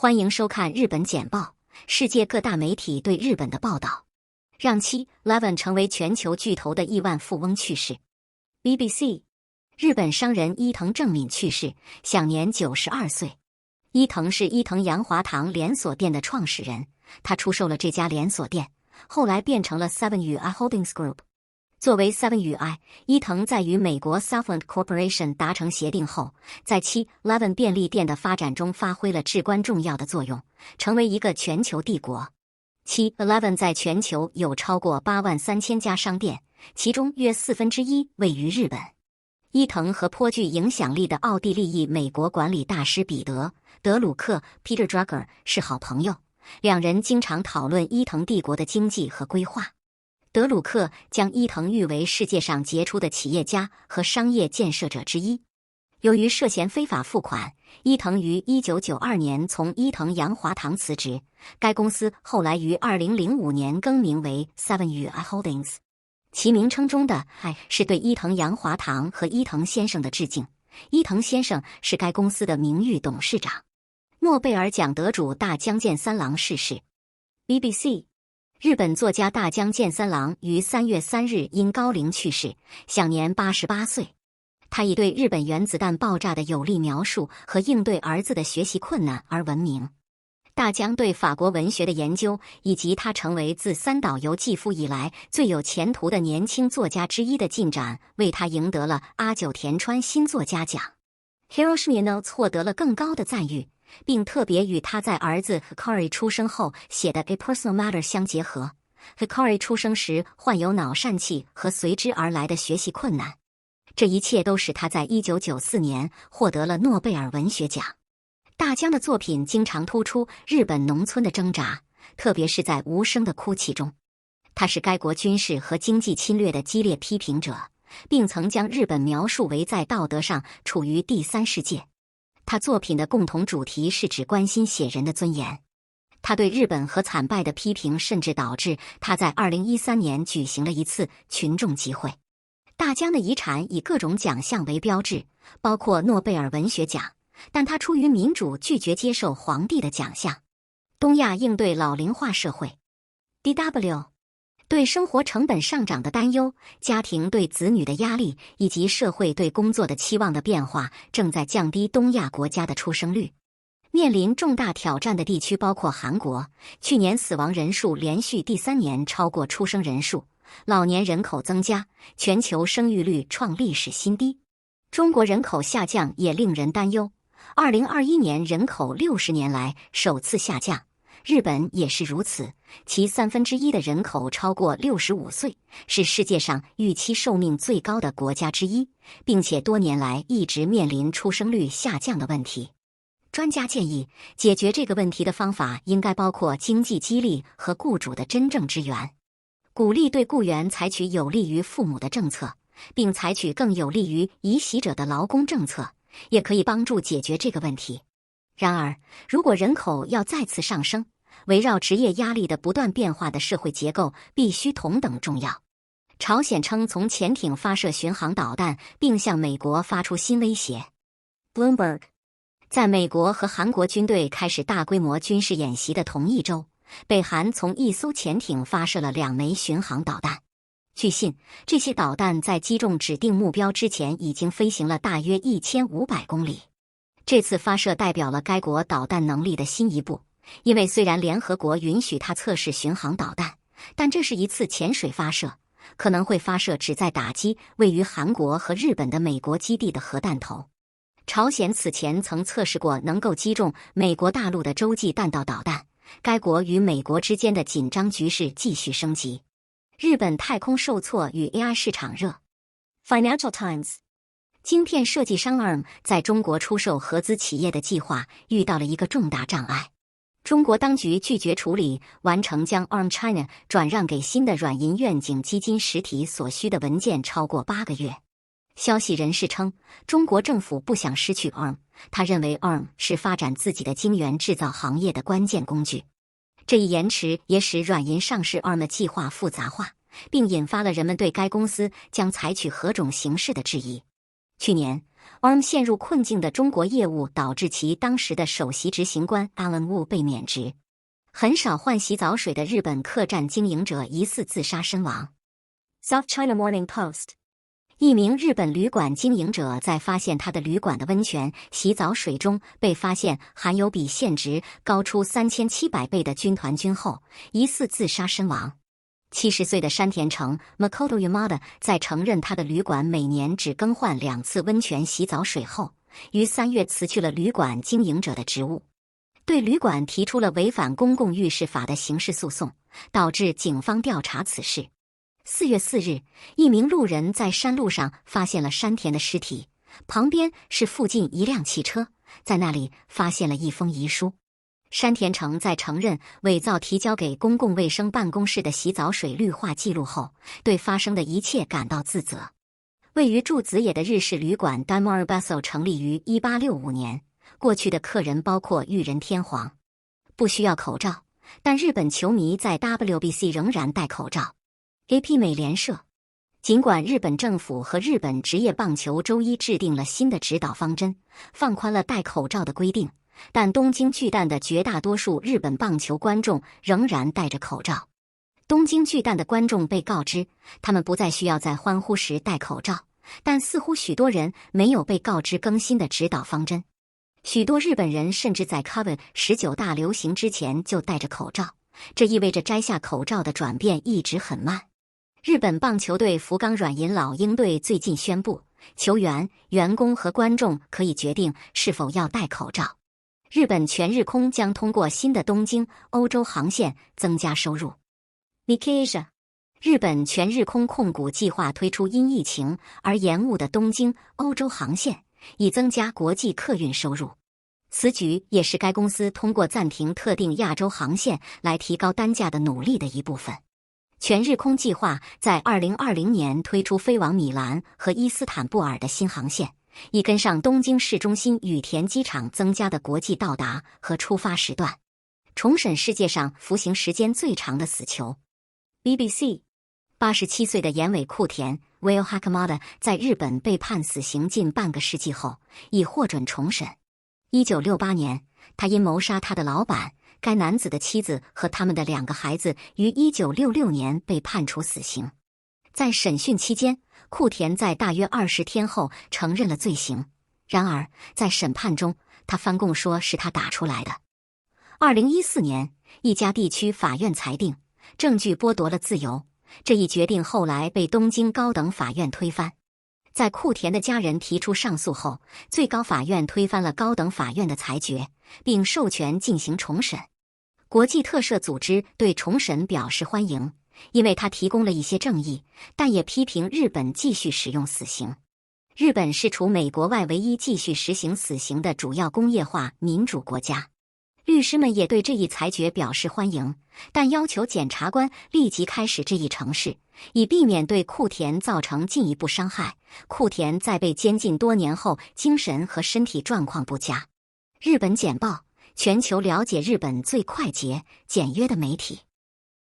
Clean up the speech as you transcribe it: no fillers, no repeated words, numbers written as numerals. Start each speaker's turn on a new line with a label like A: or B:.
A: 欢迎收看日本简报，世界各大媒体对日本的报道。让7-11成为全球巨头的亿万富翁去世。BBC， 日本商人伊藤正敏去世，享年92岁。伊藤是伊藤洋华堂连锁店的创始人，他出售了这家连锁店，后来变成了 7-11 Holdings Group。作为7-11，伊藤在与美国 Southland Corporation 达成协定后，在7-11便利店的发展中发挥了至关重要的作用，成为一个全球帝国。7-11在全球有超过83000家商店，其中约1/4位于日本。伊藤和颇具影响力的奥地利裔美国管理大师彼得·德鲁克 （Peter Drucker） 是好朋友，两人经常讨论伊藤帝国的经济和规划。德鲁克将伊藤誉为世界上杰出的企业家和商业建设者之一。由于涉嫌非法付款，伊藤于1992年从伊藤洋华堂辞职。该公司后来于2005年更名为 7-11 Holdings。其名称中的“I” 是对伊藤洋华堂和伊藤先生的致敬。伊藤先生是该公司的名誉董事长。诺贝尔奖得主大江健三郎逝世。BBC， 日本作家大江健三郎于3月3日因高龄去世，享年88岁。他以对日本原子弹爆炸的有力描述和应对儿子的学习困难而闻名。大江对法国文学的研究，以及他成为自三岛由纪夫以来最有前途的年轻作家之一的进展，为他赢得了阿久田川新作家奖。Hiroshima Notes 获得了更高的赞誉，并特别与他在儿子 Hikari 出生后写的 A Personal Matter 相结合。Hikari 出生时患有脑疝气和随之而来的学习困难，这一切都使他在1994年获得了诺贝尔文学奖。大江的作品经常突出日本农村的挣扎，特别是在《无声的哭泣》中。他是该国军事和经济侵略的激烈批评者，并曾将日本描述为在道德上处于第三世界。他作品的共同主题是只关心写人的尊严。他对日本和惨败的批评甚至导致他在2013年举行了一次群众集会。大江的遗产以各种奖项为标志，包括诺贝尔文学奖，但他出于民主拒绝接受皇帝的奖项。东亚应对老龄化社会。 DW 对生活成本上涨的担忧、家庭对子女的压力以及社会对工作的期望的变化，正在降低东亚国家的出生率。面临重大挑战的地区包括韩国，去年死亡人数连续第3年超过出生人数，老年人口增加，全球生育率创历史新低。中国人口下降也令人担忧，2021年人口60年来首次下降。日本也是如此，其1/3的人口超过65岁，是世界上预期寿命最高的国家之一，并且多年来一直面临出生率下降的问题。专家建议，解决这个问题的方法应该包括经济激励和雇主的真正支援，鼓励对雇员采取有利于父母的政策，并采取更有利于已徙者的劳工政策，也可以帮助解决这个问题。然而，如果人口要再次上升，围绕职业压力的不断变化的社会结构必须同等重要。朝鲜称从潜艇发射巡航导弹，并向美国发出新威胁。Bloomberg， 在美国和韩国军队开始大规模军事演习的同一周，北韩从一艘潜艇发射了2枚巡航导弹。据信，这些导弹在击中指定目标之前已经飞行了大约1500公里。这次发射代表了该国导弹能力的新一步，因为虽然联合国允许它测试巡航导弹，但这是一次潜水发射，可能会发射旨在打击位于韩国和日本的美国基地的核弹头。朝鲜此前曾测试过能够击中美国大陆的洲际弹道导弹。该国与美国之间的紧张局势继续升级。日本太空受挫与 AI 市场热。Financial Times， 晶片设计商 ARM 在中国出售合资企业的计划遇到了一个重大障碍。中国当局拒绝处理完成将 ARM China 转让给新的软银愿景基金实体所需的文件超过8个月。消息人士称，中国政府不想失去 ARM， 他认为 ARM 是发展自己的晶圆制造行业的关键工具。这一延迟也使软银上市 ARM 的计划复杂化，并引发了人们对该公司将采取何种形式的质疑。去年 ARM 陷入困境的中国业务导致其当时的首席执行官 Alan Wu 被免职。很少换洗澡水的日本客栈经营者疑似自杀身亡。South China Morning Post。一名日本旅馆经营者在发现他的旅馆的温泉洗澡水中被发现含有比现值高出3700倍的军团菌后，疑似自杀身亡。70岁的山田诚 Makoto Yamada 在承认他的旅馆每年只更换2次温泉洗澡水后，于3月辞去了旅馆经营者的职务，对旅馆提出了违反公共浴室法的刑事诉讼，导致警方调查此事。4月4日，一名路人在山路上发现了山田的尸体，旁边是附近一辆汽车，在那里发现了一封遗书。山田诚在承认伪造提交给公共卫生办公室的洗澡水氯化记录后，对发生的一切感到自责。位于筑紫野的日式旅馆 Daimar Basso 成立于1865年，过去的客人包括裕仁天皇。不需要口罩，但日本球迷在 WBC 仍然戴口罩。AP 美联社。尽管日本政府和日本职业棒球周一制定了新的指导方针，放宽了戴口罩的规定，但东京巨蛋的绝大多数日本棒球观众仍然戴着口罩。东京巨蛋的观众被告知，他们不再需要在欢呼时戴口罩，但似乎许多人没有被告知更新的指导方针。许多日本人甚至在 COVID-19 大流行之前就戴着口罩，这意味着摘下口罩的转变一直很慢。日本棒球队福冈软银老鹰队最近宣布，球员、员工和观众可以决定是否要戴口罩。日本全日空将通过新的东京、欧洲航线增加收入。Nikkei Asia。日本全日空控股计划推出因疫情而延误的东京、欧洲航线，以增加国际客运收入。此举也是该公司通过暂停特定亚洲航线来提高单价的努力的一部分。全日空计划在2020年推出飞往米兰和伊斯坦布尔的新航线，以跟上东京市中心羽田机场增加的国际到达和出发时段，重审世界上服刑时间最长的死囚。BBC。87岁的岩尾库田 Will Hakamada 在日本被判死刑近半个世纪后，已获准重审。1968年，他因谋杀他的老板、该男子的妻子和他们的2个孩子，于1966年被判处死刑。在审讯期间，库田在大约20天后承认了罪行。然而，在审判中，他翻供说是他打出来的。2014年，一家地区法院裁定，证据剥夺了自由。这一决定后来被东京高等法院推翻。在库田的家人提出上诉后，最高法院推翻了高等法院的裁决，并授权进行重审。国际特赦组织对重审表示欢迎，因为它提供了一些正义，但也批评日本继续使用死刑。日本是除美国外唯一继续实行死刑的主要工业化民主国家。律师们也对这一裁决表示欢迎，但要求检察官立即开始这一程序，以避免对库田造成进一步伤害。库田在被监禁多年后，精神和身体状况不佳。日本简报，全球了解日本最快捷、简约的媒体。